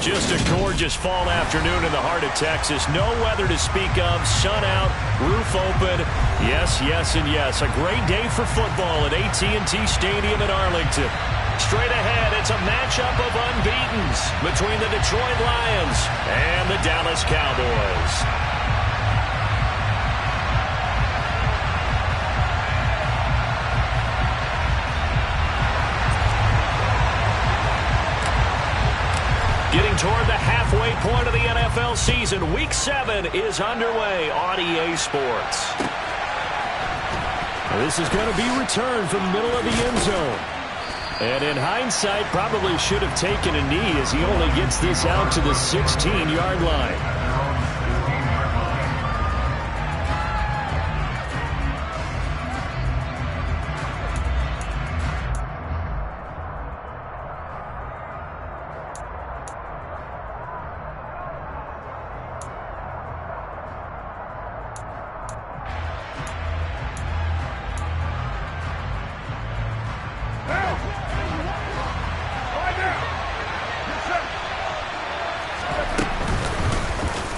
Just a gorgeous fall afternoon in the heart of Texas. No weather to speak of. Sun out, roof open. Yes, yes, and yes. A great day for football at AT&T Stadium in Arlington. Straight ahead, it's a matchup of unbeatens between the Detroit Lions and the Dallas Cowboys. Getting toward the halfway point of the NFL season, Week 7 is underway on EA Sports. This is going to be returned from the middle of the end zone. And in hindsight, probably should have taken a knee as he only gets this out to the 16-yard line.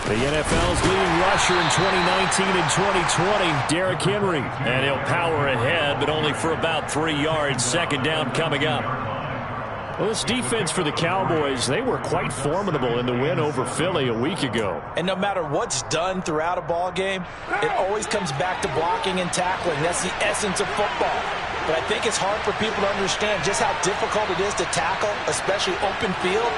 The NFL's leading rusher in 2019 and 2020, Derrick Henry. And he'll power ahead, but only for about 3 yards. Second down coming up. Well, this defense for the Cowboys, they were quite formidable in the win over Philly a week ago. And no matter what's done throughout a ball game, it always comes back to blocking and tackling. That's the essence of football. But I think it's hard for people to understand just how difficult it is to tackle, especially open field.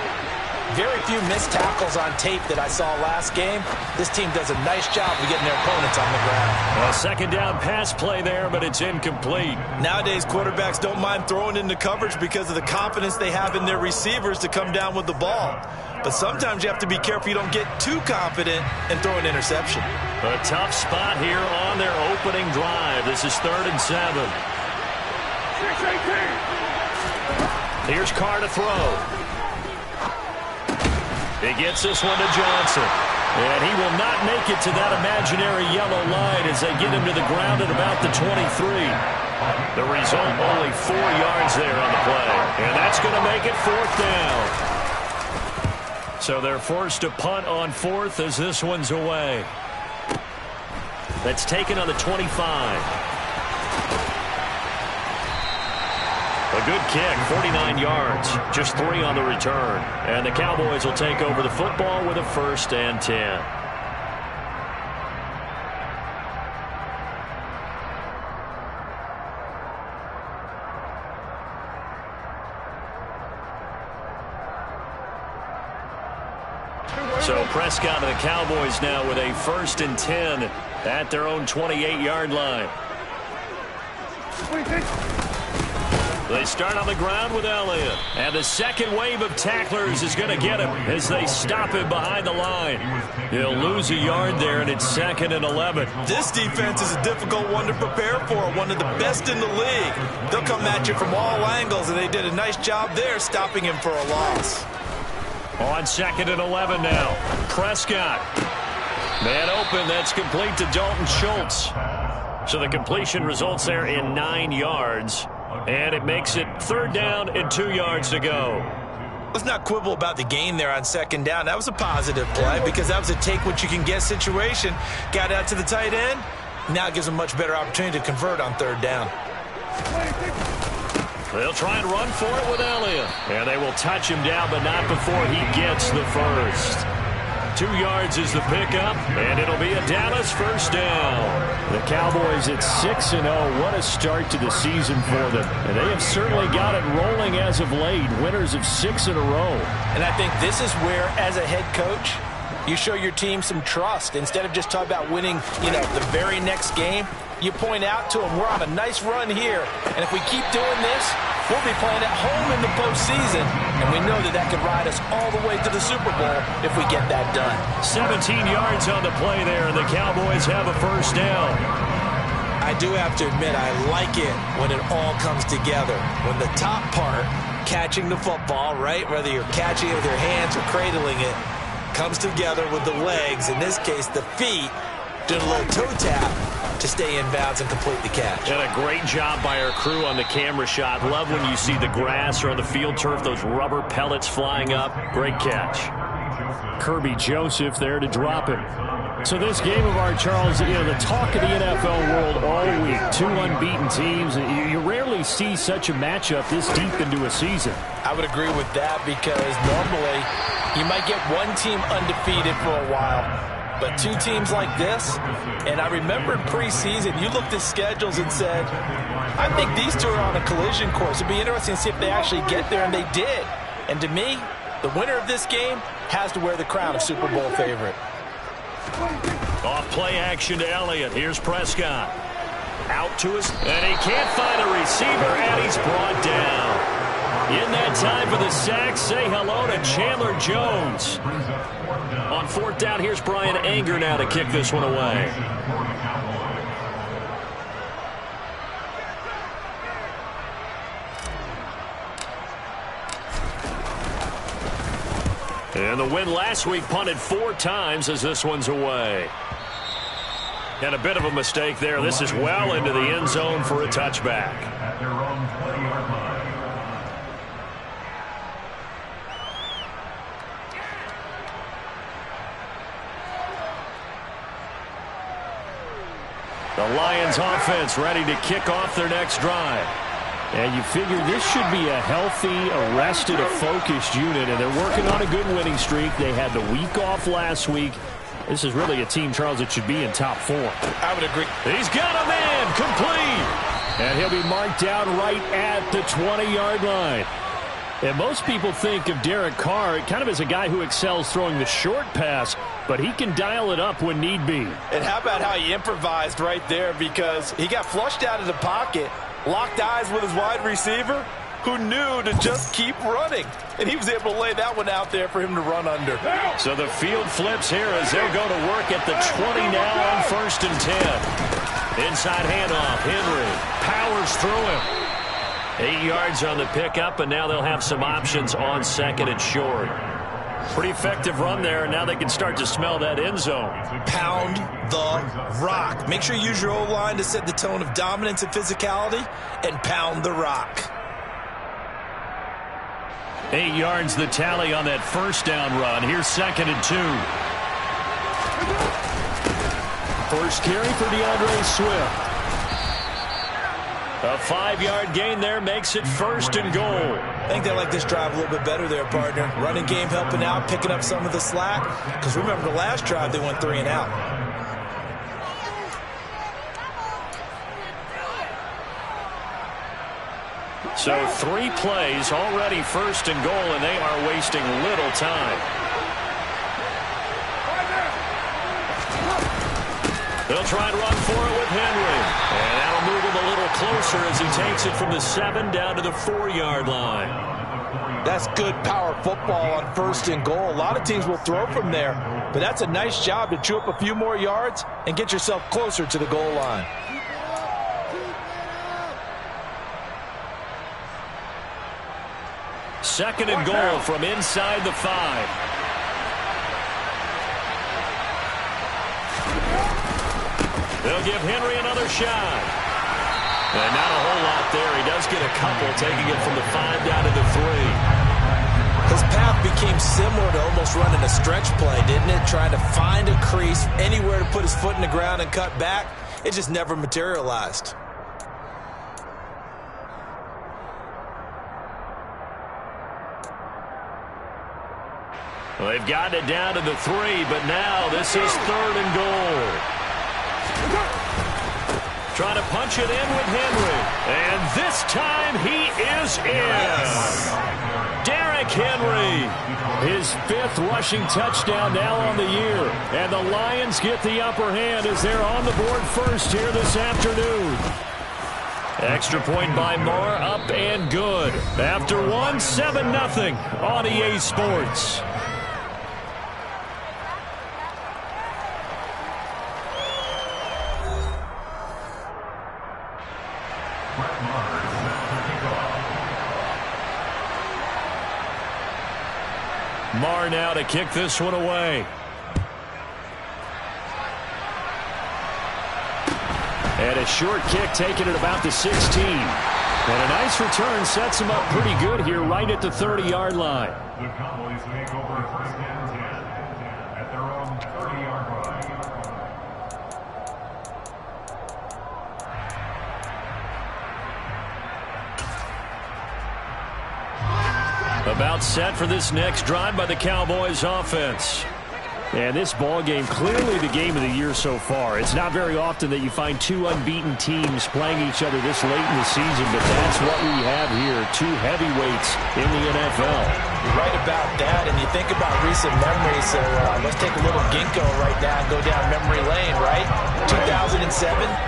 Very few missed tackles on tape that I saw last game. This team does a nice job of getting their opponents on the ground. A second down pass play there, but it's incomplete. Nowadays, quarterbacks don't mind throwing into coverage because of the confidence they have in their receivers to come down with the ball. But sometimes you have to be careful you don't get too confident and throw an interception. A tough spot here on their opening drive. This is 3rd and 7. Here's Carr to throw. He gets this one to Johnson. And he will not make it to that imaginary yellow line as they get him to the ground at about the 23. The result, only 4 yards there on the play. And that's going to make it 4th down. So they're forced to punt on 4th as this one's away. That's taken on the 25. A good kick, 49 yards, just 3 on the return. And the Cowboys will take over the football with a 1st and 10. So Prescott and the Cowboys now with a 1st and 10 at their own 28-yard line. They start on the ground with Elliott. And the second wave of tacklers is going to get him as they stop him behind the line. He'll lose a yard there, and it's 2nd and 11. This defense is a difficult one to prepare for, one of the best in the league. They'll come at you from all angles, and they did a nice job there stopping him for a loss. On 2nd and 11 now. Prescott. Man open, that's complete to Dalton Schultz. So the completion results there in 9 yards. And it makes it 3rd down and 2 yards to go. Let's not quibble about the gain there on 2nd down. That was a positive play because that was a take-what-you-can-get situation. Got out to the tight end. Now it gives them a much better opportunity to convert on 3rd down. They'll try and run for it with Elliott. And they will touch him down, but not before he gets the first. 2 yards is the pickup, and it'll be a Dallas 1st down. The Cowboys at 6-0. What a start to the season for them. And they have certainly got it rolling as of late. Winners of 6 in a row. And I think this is where, as a head coach, you show your team some trust. Instead of just talking about winning, the very next game, you point out to them, we're on a nice run here. And if we keep doing this, we'll be playing at home in the postseason. And we know that could ride us all the way to the Super Bowl if we get that done. 17 yards on the play there, and the Cowboys have a 1st down. I do have to admit, I like it when it all comes together. When the top part, catching the football, right, whether you're catching it with your hands or cradling it, comes together with the legs, in this case the feet, doing a little toe tap. to stay in bounds and complete the catch. And a great job by our crew on the camera shot. Love when you see the grass or on the field turf, those rubber pellets flying up. Great catch. Kirby Joseph there to drop him. So this game of our, Charles, the talk of the NFL world all week. Two unbeaten teams. You rarely see such a matchup this deep into a season. I would agree with that because normally you might get one team undefeated for a while, but two teams like this, and I remember in preseason, you looked at schedules and said, I think these two are on a collision course. It'd be interesting to see if they actually get there, and they did. And to me, the winner of this game has to wear the crown of Super Bowl favorite. Off play action to Elliott. Here's Prescott. Out to us, and he can't find a receiver, and he's brought down. In that time for the sack, say hello to Chandler Jones. On fourth down, here's Brian Anger now to kick this one away. And the win last week punted 4 times as this one's away. And a bit of a mistake there. This is well into the end zone for a touchback. The Lions offense ready to kick off their next drive. And you figure this should be a healthy, arrested, a focused unit, and they're working on a good winning streak. They had the week off last week. This is really a team, Charles, that should be in top 4. I would agree. He's got a man complete. And he'll be marked down right at the 20-yard line. And most people think of Derek Carr kind of as a guy who excels throwing the short pass, but he can dial it up when need be. And how about how he improvised right there, because he got flushed out of the pocket, locked eyes with his wide receiver, who knew to just keep running. And he was able to lay that one out there for him to run under. So the field flips here as they'll go to work at the 20 now on 1st and 10. Inside handoff, Henry powers through him. 8 yards on the pickup, and now they'll have some options on 2nd and short. Pretty effective run there, and now they can start to smell that end zone. Pound the rock. Make sure you use your O-line to set the tone of dominance and physicality, and pound the rock. 8 yards the tally on that first down run. Here's 2nd and 2. First carry for DeAndre Swift. A 5-yard gain there makes it 1st and goal. I think they like this drive a little bit better there, partner. Running game helping out, picking up some of the slack. Because remember, the last drive, they went 3 and out. So 3 plays, already 1st and goal, and they are wasting little time. They'll try and run for it with Henry. And that'll move him a little closer as he takes it from the 7 down to the 4-yard line. That's good power football on 1st and goal. A lot of teams will throw from there, but that's a nice job to chew up a few more yards and get yourself closer to the goal line. Second and goal from inside the 5. They'll give Henry another shot. And not a whole lot there. He does get a couple, taking it from the 5 down to the 3. His path became similar to almost running a stretch play, didn't it? Trying to find a crease, anywhere to put his foot in the ground and cut back. It just never materialized. Well, they've gotten it down to the 3, but now this is 3rd and goal. Trying to punch it in with Henry. And this time he is in. Derrick Henry. His 5th rushing touchdown now on the year. And the Lions get the upper hand as they're on the board first here this afternoon. Extra point by Moore, up and good. After 1, 7-0 on EA Sports. Marr now to kick this one away. And a short kick taken at about the 16. And a nice return sets him up pretty good here right at the 30-yard line. The Cowboys make over first and 10 at their own 30-yard line. About set for this next drive by the Cowboys offense. And this ball game, clearly the game of the year so far. It's not very often that you find two unbeaten teams playing each other this late in the season, but that's what we have here, two heavyweights in the NFL. You're right about that, and you think about recent memories, so let's take a little ginkgo right now and go down memory lane, right? 2007,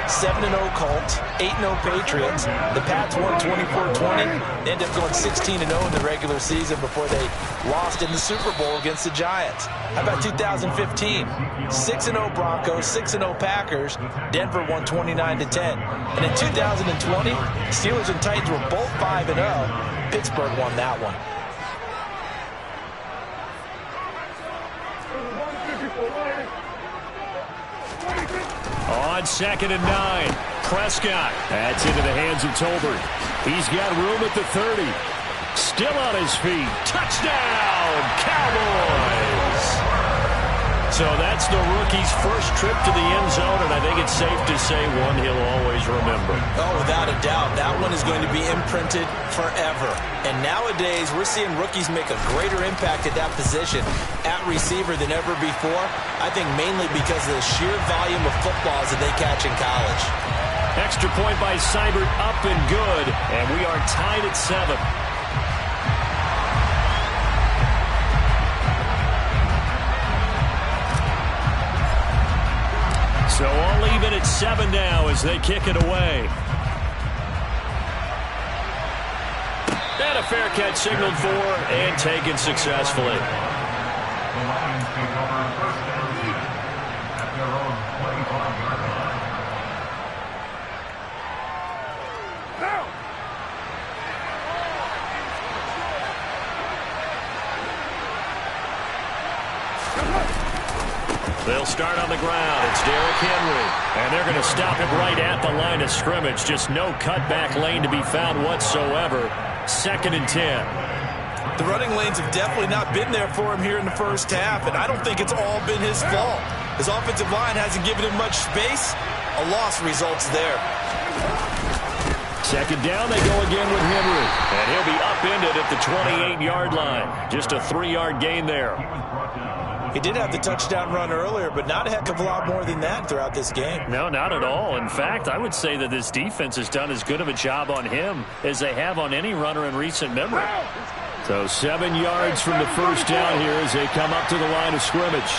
7-0 Colts, 8-0 Patriots. The Pats won 24-20, ended up going 16-0 in the regular season before they lost in the Super Bowl against the Giants. How about 2015? 6-0 Broncos, 6-0 Packers. Denver won 29-10. And in 2020, Steelers and Titans were both 5-0. Pittsburgh won that one. On 2nd and 9, Prescott. That's into the hands of Tolbert. He's got room at the 30. Still on his feet. Touchdown, Cowboys! So that's the rookie's first trip to the end zone, and I think it's safe to say one he'll always remember. Oh, without a doubt. That one is going to be imprinted forever. And nowadays, we're seeing rookies make a greater impact at that position at receiver than ever before. I think mainly because of the sheer volume of footballs that they catch in college. Extra point by Seibert, up and good, and we are tied at 7. So all even at 7 now as they kick it away. And a fair catch signaled for and taken successfully. The Lions take over first and 10 at their own 25-yard line. They'll start on the ground. It's Derrick Henry. And they're going to stop it right at the line of scrimmage. Just no cutback lane to be found whatsoever. 2nd and 10. The running lanes have definitely not been there for him here in the first half, and I don't think it's all been his fault. His offensive line hasn't given him much space. A loss results there. 2nd down, they go again with Henry. And he'll be upended at the 28-yard line. Just a 3-yard gain there. He did have the touchdown run earlier, but not a heck of a lot more than that throughout this game. No, not at all. In fact, I would say that this defense has done as good of a job on him as they have on any runner in recent memory. So 7 yards from the first down here as they come up to the line of scrimmage.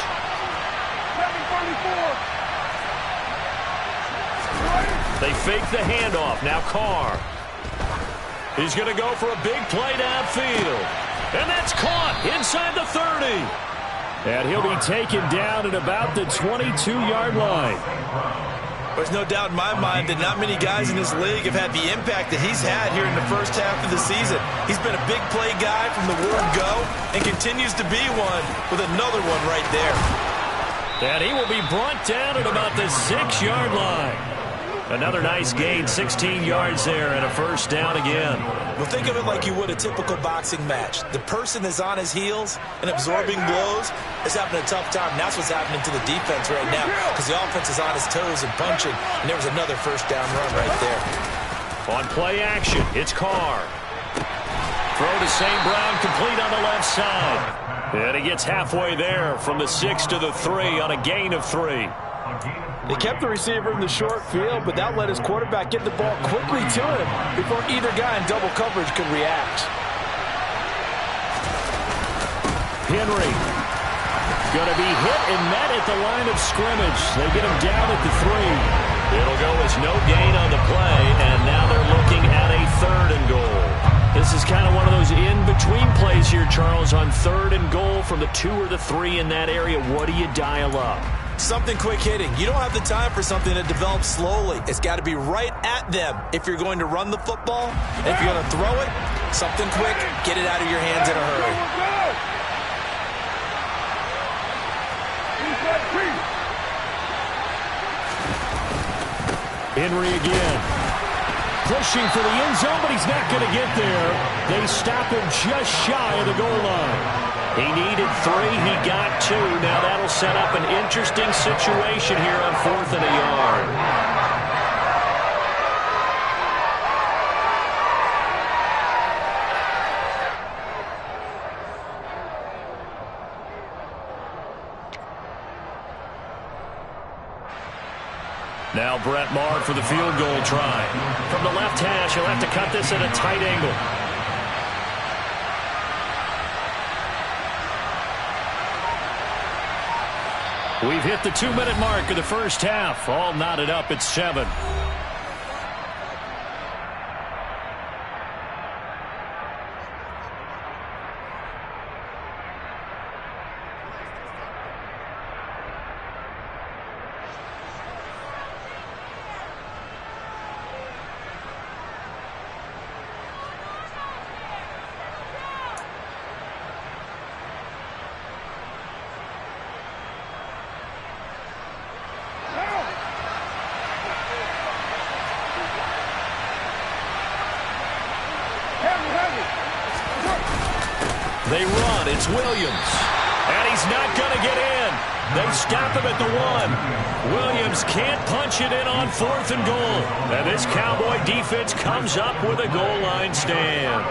They fake the handoff. Now Carr. He's going to go for a big play downfield. And that's caught inside the 30. And he'll be taken down at about the 22-yard line. There's no doubt in my mind that not many guys in this league have had the impact that he's had here in the first half of the season. He's been a big play guy from the word go and continues to be one with another one right there. And he will be brought down at about the 6-yard line. Another nice gain, 16 yards there, and a first down again. Well, think of it like you would a typical boxing match. The person that's on his heels and absorbing blows is having a tough time. And that's what's happening to the defense right now because the offense is on his toes and punching. And there was another first down run right there. On play action, it's Carr. Throw to St. Brown, complete on the left side. And he gets halfway there from the 6 to the 3 on a gain of 3. They kept the receiver in the short field, but that let his quarterback get the ball quickly to him before either guy in double coverage could react. Henry going to be hit and met at the line of scrimmage. They get him down at the 3. It'll go as no gain on the play, and now they're looking at a 3rd and goal. This is kind of one of those in-between plays here, Charles, on 3rd and goal from the 2 or the 3 in that area. What do you dial up? Something quick hitting. You don't have the time for something that develops slowly. It's got to be right at them if you're going to run the football. And if you're going to throw it, something quick, get it out of your hands in a hurry. Henry again. Pushing for the end zone, but he's not going to get there. They stop him just shy of the goal line. He needed 3. He got 2. Now that'll set up an interesting situation here on 4th and a yard. Now Brett Maher for the field goal try. From the left hash, he'll have to cut this at a tight angle. We've hit the 2-minute mark of the first half. All knotted up at 7. They run. It's Williams. And he's not going to get in. They stop him at the 1. Williams can't punch it in on 4th and goal. And this Cowboy defense comes up with a goal line stand.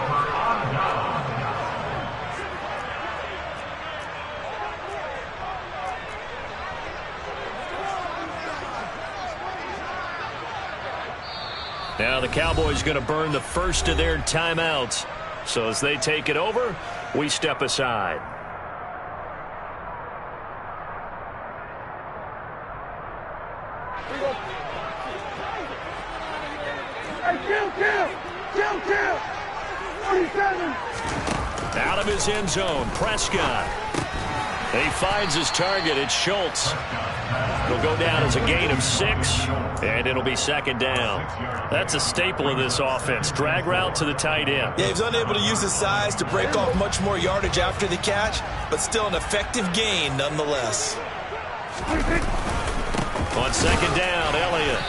Now the Cowboys going to burn the first of their timeouts. So as they take it over, we step aside. Out of his end zone, Prescott. He finds his target. It's Schultz. It'll go down as a gain of 6, and it'll be 2nd down. That's a staple of this offense. Drag route to the tight end. Yeah, he's unable to use his size to break off much more yardage after the catch, but still an effective gain nonetheless. On 2nd down, Elliott.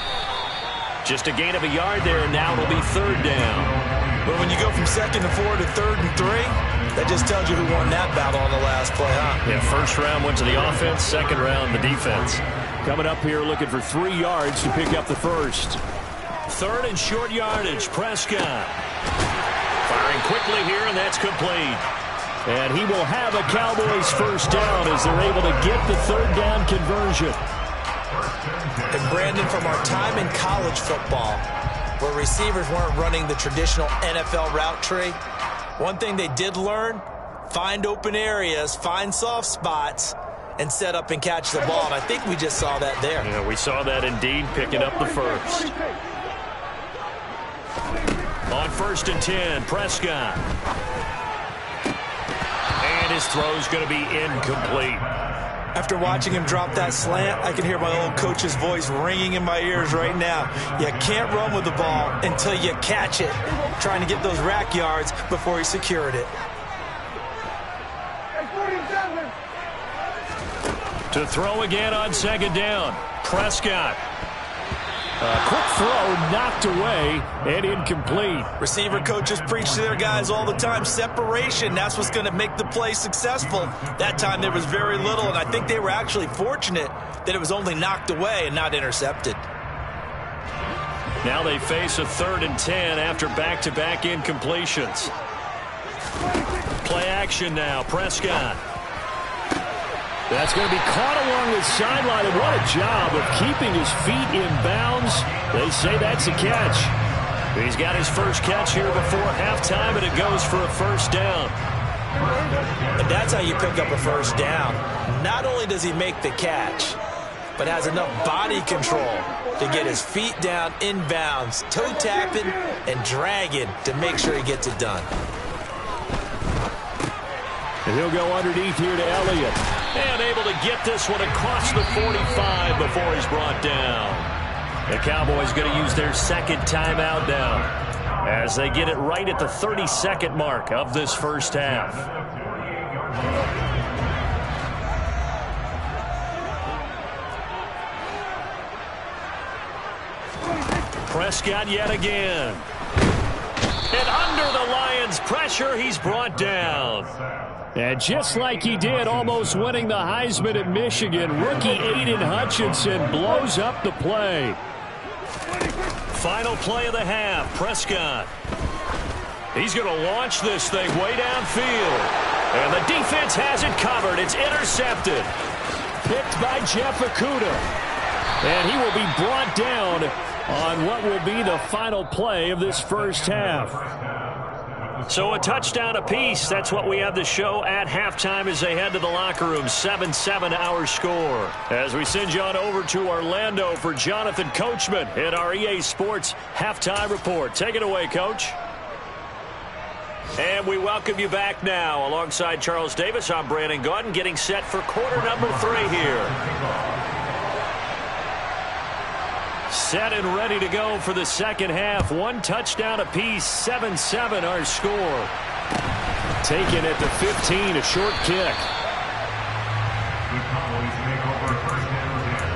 Just a gain of a yard there, and now it'll be 3rd down. But when you go from 2nd and 4 to 3rd and 3, that just tells you who won that battle on the last play, huh? Yeah, first round went to the offense, 2nd round the defense. Coming up here looking for 3 yards to pick up the first. 3rd and short yardage, Prescott. Firing quickly here, and that's complete. And he will have a Cowboys first down as they're able to get the 3rd down conversion. And Brandon, from our time in college football, where receivers weren't running the traditional NFL route tree, one thing they did learn, find open areas, find soft spots, and set up and catch the ball. And I think we just saw that there. Yeah, we saw that indeed, picking up the first. On 1st and 10, Prescott. And his throw's going to be incomplete. After watching him drop that slant, I can hear my old coach's voice ringing in my ears right now. You can't run with the ball until you catch it. Trying to get those rack yards before he secured it. To throw again on 2nd down, Prescott. Quick throw knocked away and incomplete. Receiver coaches preach to their guys all the time. Separation, that's what's going to make the play successful. That time there was very little, and I think they were actually fortunate that it was only knocked away and not intercepted. Now they face a 3rd and 10 after back-to-back incompletions. Play action now, Prescott. That's going to be caught along the sideline, and what a job of keeping his feet in bounds. They say that's a catch. He's got his first catch here before halftime, and it goes for a first down. And that's how you pick up a first down. Not only does he make the catch, but has enough body control to get his feet down inbounds, toe tapping and dragging to make sure he gets it done. And he'll go underneath here to Elliott. And able to get this one across the 45 before he's brought down. The Cowboys going to use their 2nd timeout now as they get it right at the 32nd mark of this first half. Prescott yet again. And under the Lions' pressure, he's brought down. And just like he did, almost winning the Heisman at Michigan, rookie Aiden Hutchinson blows up the play. Final play of the half, Prescott. He's going to launch this thing way downfield. And the defense has it covered. It's intercepted. Picked by Jeff Okudah. And he will be brought down on what will be the final play of this first half. So a touchdown apiece. That's what we have to show at halftime as they head to the locker room. 7-7 our score. As we send you on over to Orlando for Jonathan Coachman in our EA Sports Halftime Report. Take it away, Coach. And we welcome you back now. Alongside Charles Davis, I'm Brandon Gaudin, getting set for quarter number 3 here. Set and ready to go for the second half. One touchdown apiece, 7-7 our score. Taken at the 15, a short kick. The Cowboys make over first down again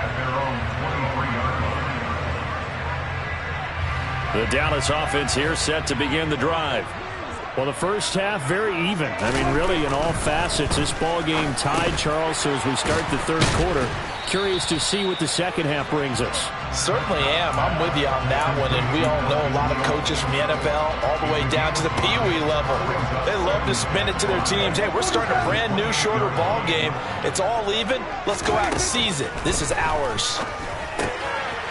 at their own 23-yard line. The Dallas offense here set to begin the drive. Well, the first half, very even. I mean, really, in all facets, this ball game tied, Charles. So as we start the third quarter, curious to see what the second half brings us. Certainly am. I'm with you on that one. And we all know a lot of coaches from the NFL all the way down to the Pee-wee level. They love to spin it to their teams. Hey, we're starting a brand new, shorter ball game. It's all even. Let's go out and seize it. This is ours.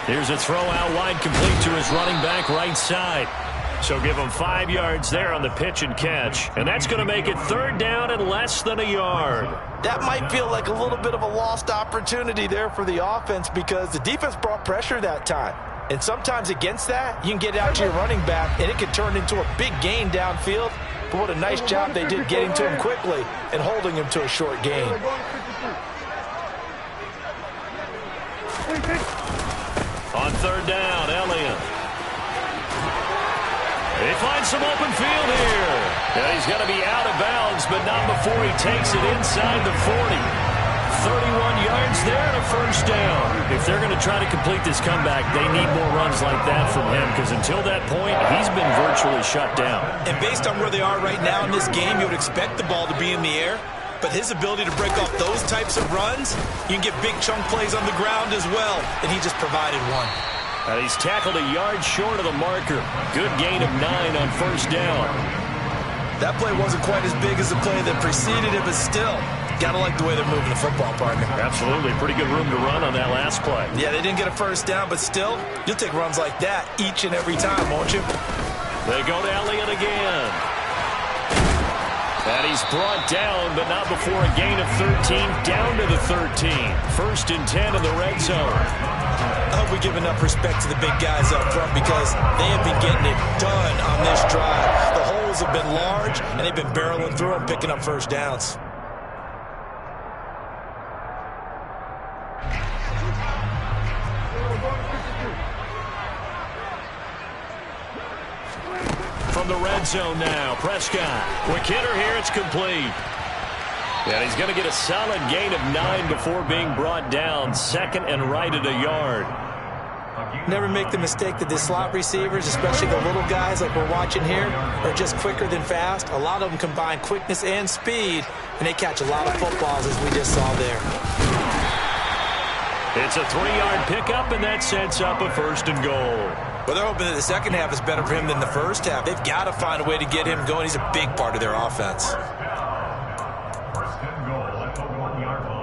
Here's a throw out wide, complete to his running back right side. So give him 5 yards there on the pitch and catch. And that's going to make it third down and less than a yard. That might feel like a little bit of a lost opportunity there for the offense because the defense brought pressure that time. And sometimes against that, you can get out to your running back, and it can turn into a big gain downfield. But what a nice job they did getting to him quickly and holding him to a short gain. On third down, Elliott. He finds some open field here. And he's going to be out of bounds, but not before he takes it inside the 40. 31 yards there and a first down. If they're going to try to complete this comeback, they need more runs like that from him because until that point, he's been virtually shut down. And based on where they are right now in this game, you would expect the ball to be in the air. But his ability to break off those types of runs, you can get big chunk plays on the ground as well. And he just provided one. And he's tackled a yard short of the marker. Good gain of 9 on first down. That play wasn't quite as big as the play that preceded it, but still, gotta like the way they're moving the football, partner. Absolutely. Pretty good room to run on that last play. Yeah, they didn't get a first down, but still, you'll take runs like that each and every time, won't you? They go to Elliott again. And he's brought down, but not before a gain of 13, down to the 13. First and 10 in the red zone. I hope we give enough respect to the big guys up front because they have been getting it done on this drive. The holes have been large, and they've been barreling through them, picking up first downs. From the red zone now, Prescott. Quick hitter here, it's complete. And he's going to get a solid gain of 9 before being brought down. Second and right at a yard. Never make the mistake that the slot receivers, especially the little guys like we're watching here, are just quicker than fast. A lot of them combine quickness and speed, and they catch a lot of footballs as we just saw there. It's a 3-yard pickup, and that sets up a first and goal. Well, they're hoping that the second half is better for him than the first half. They've got to find a way to get him going. He's a big part of their offense. First and goal at the 1-yard line.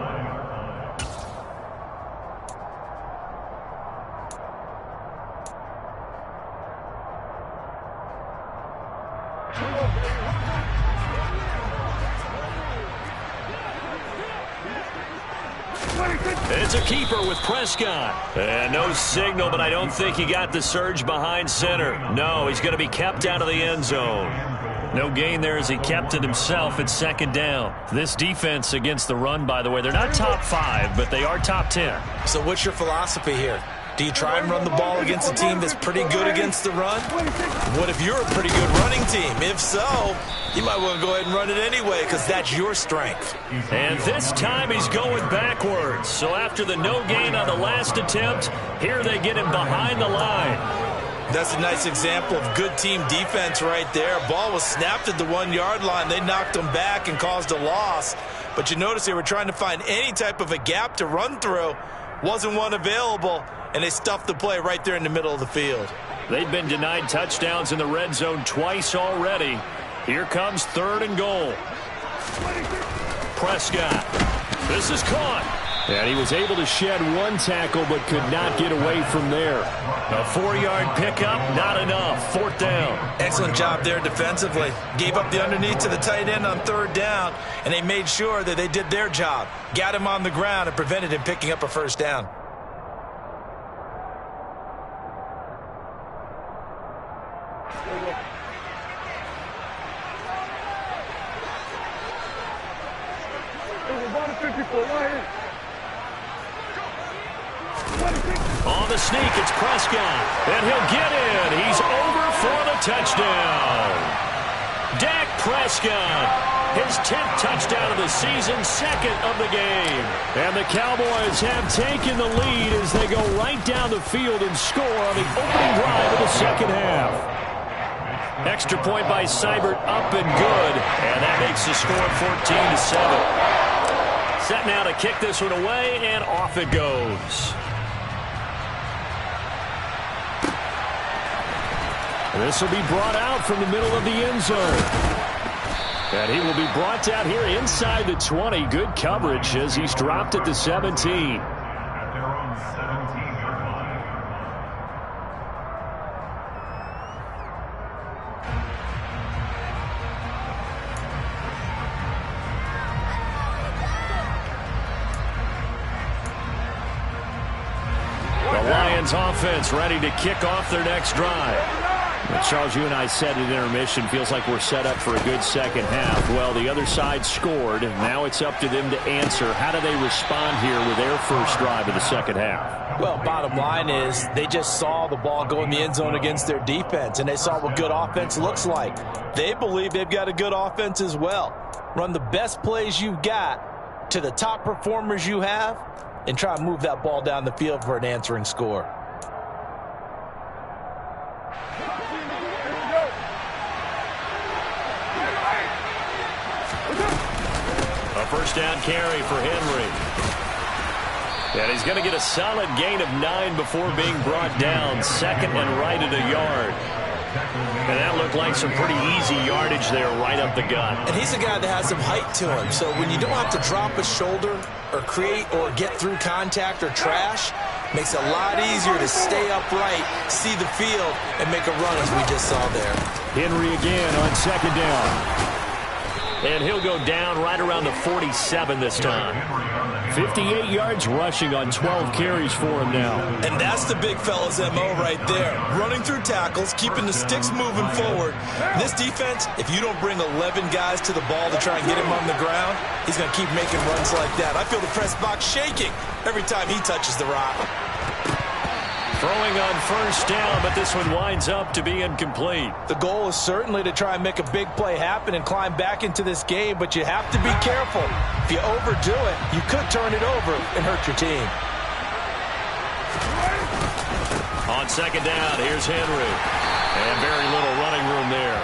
It's a keeper with Prescott. And no signal, but I don't think he got the surge behind center. No, he's going to be kept out of the end zone. No gain there as he kept it himself at second down. This defense against the run, by the way, they're not top 5, but they are top 10. So what's your philosophy here? Do you try and run the ball against a team that's pretty good against the run? What if you're a pretty good running team? If so, you might want to go ahead and run it anyway because that's your strength. And this time he's going backwards. So after the no gain on the last attempt, here they get him behind the line. That's a nice example of good team defense right there. Ball was snapped at the 1-yard line. They knocked him back and caused a loss. But you notice they were trying to find any type of a gap to run through. Wasn't one available, and they stuffed the play right there in the middle of the field. They've been denied touchdowns in the red zone twice already. Here comes 3rd and goal. Prescott. This is caught. And he was able to shed one tackle but could not get away from there. A 4-yard pickup, not enough. 4th down. Excellent job there defensively. Gave up the underneath to the tight end on 3rd down, and they made sure that they did their job. Got him on the ground and prevented him picking up a 1st down. On the sneak, it's Prescott. And he'll get in. He's over for the touchdown. Dak Prescott, his 10th touchdown of the season, 2nd of the game. And the Cowboys have taken the lead as they go right down the field and score on the opening drive of the 2nd half. Extra point by Seibert, up and good. And that makes the score 14-7. Set now to kick this one away, and off it goes. This will be brought out from the middle of the end zone. And he will be brought down here inside the 20. Good coverage as he's dropped at the 17. At their own 17-yard line. The Lions offense ready to kick off their next drive. Well, Charles, you and I said at intermission, feels like we're set up for a good 2nd half. Well, the other side scored, and now it's up to them to answer. How do they respond here with their first drive of the 2nd half? Well, bottom line is they just saw the ball go in the end zone against their defense, and they saw what good offense looks like. They believe they've got a good offense as well. Run the best plays you've got to the top performers you have, and try and move that ball down the field for an answering score. A 1st down carry for Henry. And he's going to get a solid gain of 9 before being brought down. 2nd and right at a yard. And that looked like some pretty easy yardage there right up the gut. And he's a guy that has some height to him. So when you don't have to drop a shoulder or create or get through contact or trash, makes it a lot easier to stay upright, see the field, and make a run as we just saw there. Henry again on 2nd down. And he'll go down right around the 47 this time. 58 yards rushing on 12 carries for him now. And that's the big fella's MO right there. Running through tackles, keeping the sticks moving forward. This defense, if you don't bring 11 guys to the ball to try and get him on the ground, he's going to keep making runs like that. I feel the press box shaking every time he touches the rock. Throwing on 1st down, but this one winds up to be incomplete. The goal is certainly to try and make a big play happen and climb back into this game, but you have to be careful. If you overdo it, you could turn it over and hurt your team. On 2nd down, here's Henry. And very little running room there.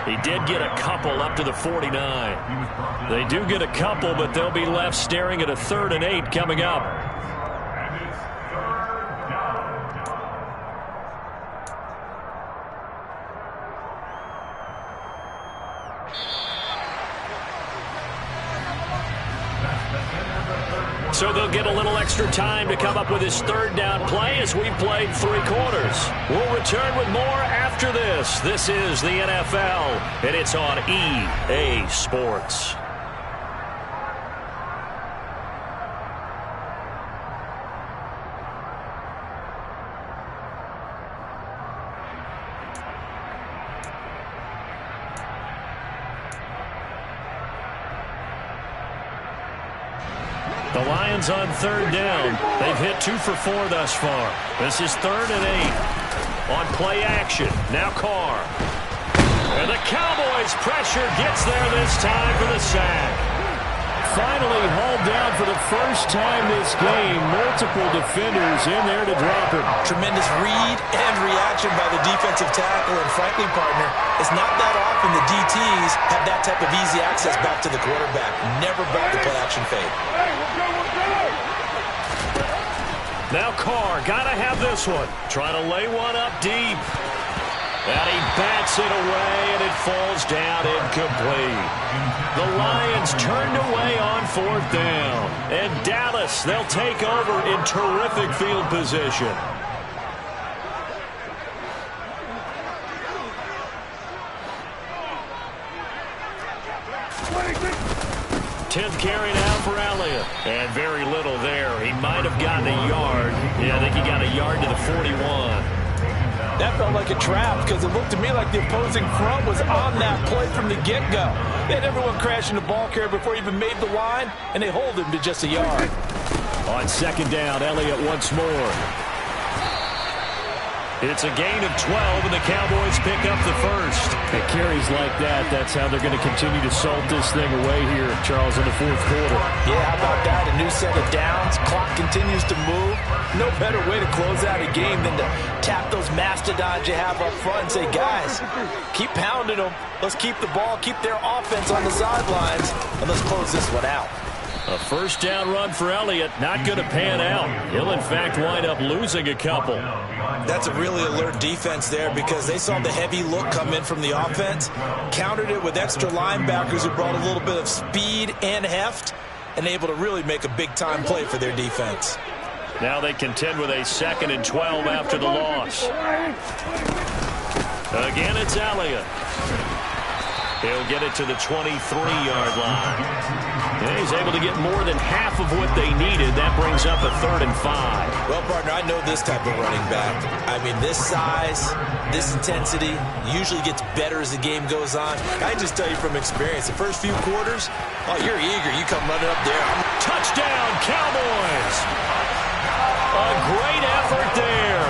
He did get a couple up to the 49. They do get a couple, but they'll be left staring at a 3rd and 8 coming up. So they'll get a little extra time to come up with his 3rd down play as we've played 3 quarters. We'll return with more after this. This is the NFL, and it's on EA Sports. The Lions on third down. They've hit 2 for 4 thus far. This is 3rd and 8. On play action. Now Carr. And the Cowboys pressure gets there this time for the sack. Finally hauled down for the first time this game. Multiple defenders in there to drop him. Tremendous read and reaction by the defensive tackle. And frankly, partner, it's not that often the DTs have that type of easy access back to the quarterback. Never brought the play action fade. Now Carr, gotta have this one. Trying to lay one up deep. And he bats it away, and it falls down incomplete. The Lions turned away on 4th down. And Dallas, they'll take over in terrific field position. Tenth carry now for Elliott. And very little there. He might have gotten a yard. Yeah, I think he got a yard to the 41. That felt like a trap because it looked to me like the opposing front was on that play from the get-go. They had everyone crashing the ball carrier before he even made the line, and they hold him to just a yard. On 2nd down, Elliott once more. It's a gain of 12, and the Cowboys pick up the first. It carries like that. That's how they're going to continue to salt this thing away here, Charles, in the 4th quarter. Yeah, how about that? A new set of downs. Clock continues to move. No better way to close out a game than to tap those mastodons you have up front and say, guys, keep pounding them. Let's keep the ball, keep their offense on the sidelines, and let's close this one out. A 1st down run for Elliott, not going to pan out. He'll, in fact, wind up losing a couple. That's a really alert defense there because they saw the heavy look come in from the offense, countered it with extra linebackers who brought a little bit of speed and heft, and able to really make a big-time play for their defense. Now they contend with a 2nd and 12 after the loss. Again, it's Elliott. He'll get it to the 23-yard line. And he's able to get more than half of what they needed. That brings up a 3rd and 5. Well, partner, I know this type of running back. I mean, this size, this intensity usually gets better as the game goes on. I just tell you from experience, the first few quarters, oh, you're eager. You come running up there. Touchdown, Cowboys! A great effort there.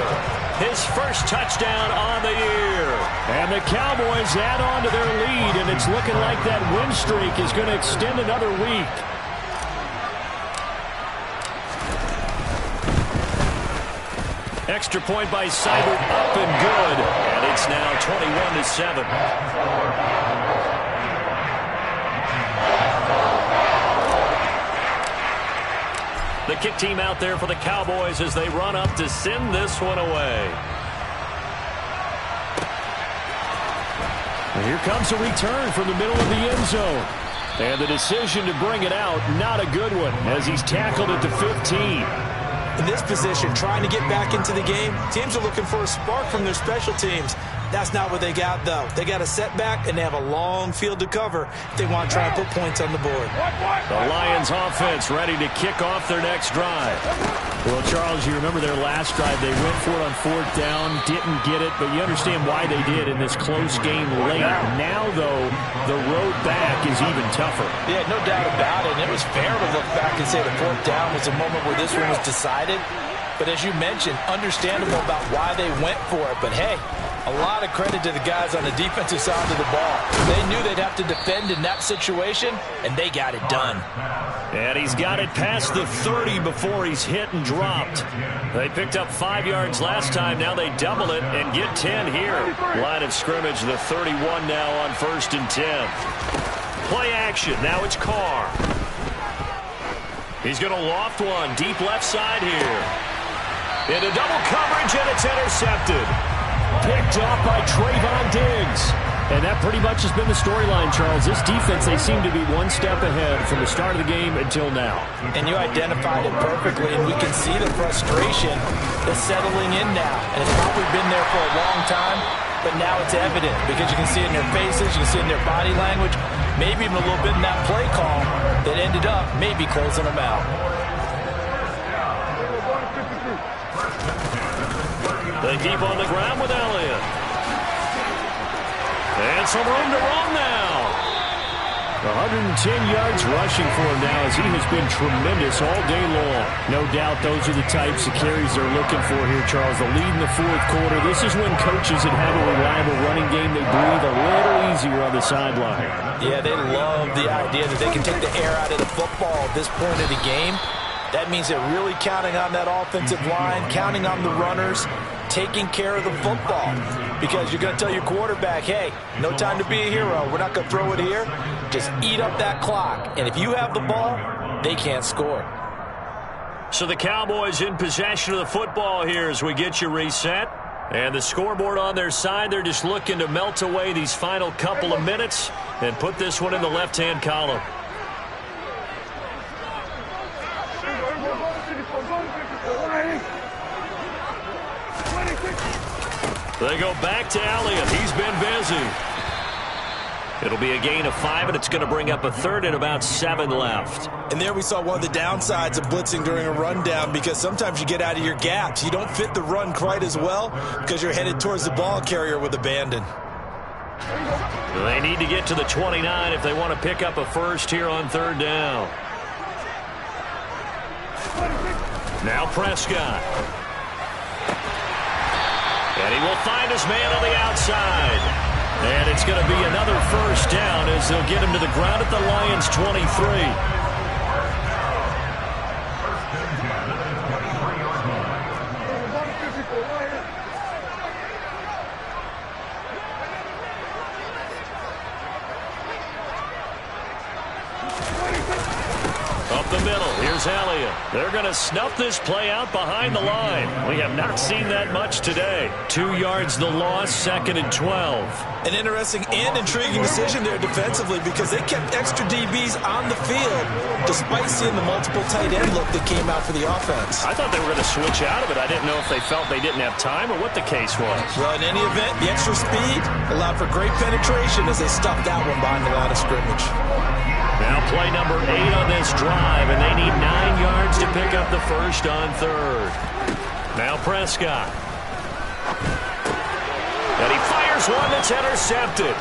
His first touchdown on the year. And the Cowboys add on to their lead, and it's looking like that win streak is going to extend another week. Extra point by Seibert, up and good. And it's now 21-7. The kick team out there for the Cowboys as they run up to send this one away. And here comes a return from the middle of the end zone. And the decision to bring it out, not a good one, as he's tackled at the 15. In this position, trying to get back into the game, teams are looking for a spark from their special teams. That's not what they got, though. They got a setback, and they have a long field to cover if they want to try and put points on the board. The Lions offense ready to kick off their next drive. Well, Charles, you remember their last drive. They went for it on 4th down, didn't get it, but you understand why they did in this close game late. Now, though, the road back is even tougher. Yeah, no doubt about it. And it was fair to look back and say the 4th down was a moment where this one was decided. But as you mentioned, understandable about why they went for it. But, hey, a lot of credit to the guys on the defensive side of the ball. They knew they'd have to defend in that situation, and they got it done. And he's got it past the 30 before he's hit and dropped. They picked up 5 yards last time. Now they double it and get 10 here. Line of scrimmage, the 31 now on 1st and 10. Play action. Now it's Carr. He's going to loft one deep left side here. Into double coverage, and it's intercepted. Picked off by Trayvon Diggs. And that pretty much has been the storyline, Charles. This defense, they seem to be one step ahead from the start of the game until now. And you identified it perfectly, and we can see the frustration that's settling in now. And it's probably been there for a long time, but now it's evident because you can see it in their faces, you can see it in their body language, maybe even a little bit in that play call that ended up maybe closing them out. They deep on the ground with Elliott. And some room to run now. 110 yards rushing for him now as he has been tremendous all day long. No doubt those are the types of carries they're looking for here, Charles. The lead in the fourth quarter. This is when coaches that have a reliable running game, they breathe a little easier on the sideline. Yeah, they love the idea that they can take the air out of the football at this point of the game. That means they're really counting on that offensive line, counting on the runners, taking care of the football. Because you're going to tell your quarterback, hey, no time to be a hero. We're not going to throw it here. Just eat up that clock. And if you have the ball, they can't score. So the Cowboys in possession of the football here as we get you reset. And the scoreboard on their side, they're just looking to melt away these final couple of minutes and put this one in the left-hand column. They go back to Elliott. He's been busy. It'll be a gain of 5, and it's going to bring up a third and about 7 left. And there we saw one of the downsides of blitzing during a rundown, because sometimes you get out of your gaps. You don't fit the run quite as well because you're headed towards the ball carrier with abandon. They need to get to the 29 if they want to pick up a first here on third down. Now Prescott. And he will find his man on the outside. And it's going to be another first down as they'll get him to the ground at the Lions' 23. Up the middle, here's Elliott. They're going to snuff this play out behind the line. We have not seen that much today. 2 yards the loss, 2nd and 12. An interesting and intriguing decision there defensively, because they kept extra DBs on the field despite seeing the multiple tight end look that came out for the offense. I thought they were going to switch out of it. I didn't know if they felt they didn't have time or what the case was. Well, in any event, the extra speed allowed for great penetration as they stuffed that one behind the line of scrimmage. Now play number 8 on this drive, and they need 9 yards to pick up the first on third. Now Prescott. And he fires one that's intercepted.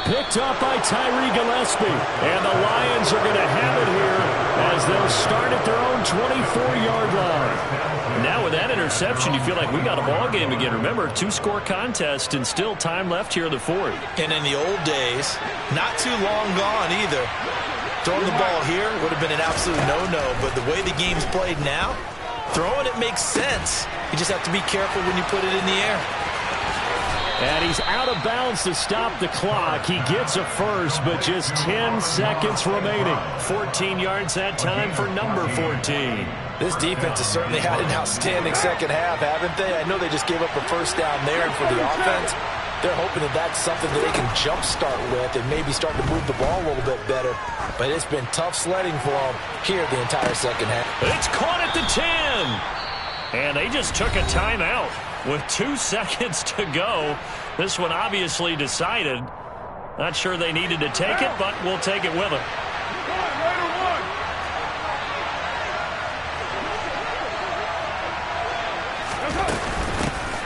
Picked up by Tyree Gillespie. And the Lions are going to have it here as they'll start at their own 24-yard line. Now with that interception, you feel like we got a ball game again. Remember, 2-score contest and still time left here in the fourth. And in the old days, not too long gone either. Throwing the ball here would have been an absolute no-no, but the way the game's played now, throwing it makes sense. You just have to be careful when you put it in the air. And he's out of bounds to stop the clock. He gets a first, but just 10 seconds remaining. 14 yards that time for number 14. This defense has certainly had an outstanding second half, haven't they? I know they just gave up a first down there, and for the offense, they're hoping that that's something that they can jumpstart with and maybe start to move the ball a little bit better. But it's been tough sledding for them here the entire second half. It's caught at the 10. And they just took a timeout with 2 seconds to go. This one obviously decided. Not sure they needed to take it, but we'll take it with them.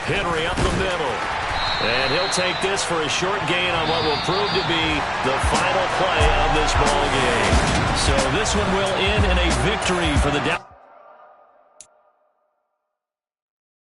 Henry up the middle. And he'll take this for a short gain on what will prove to be the final play of this ball game. So this one will end in a victory for the Dallas.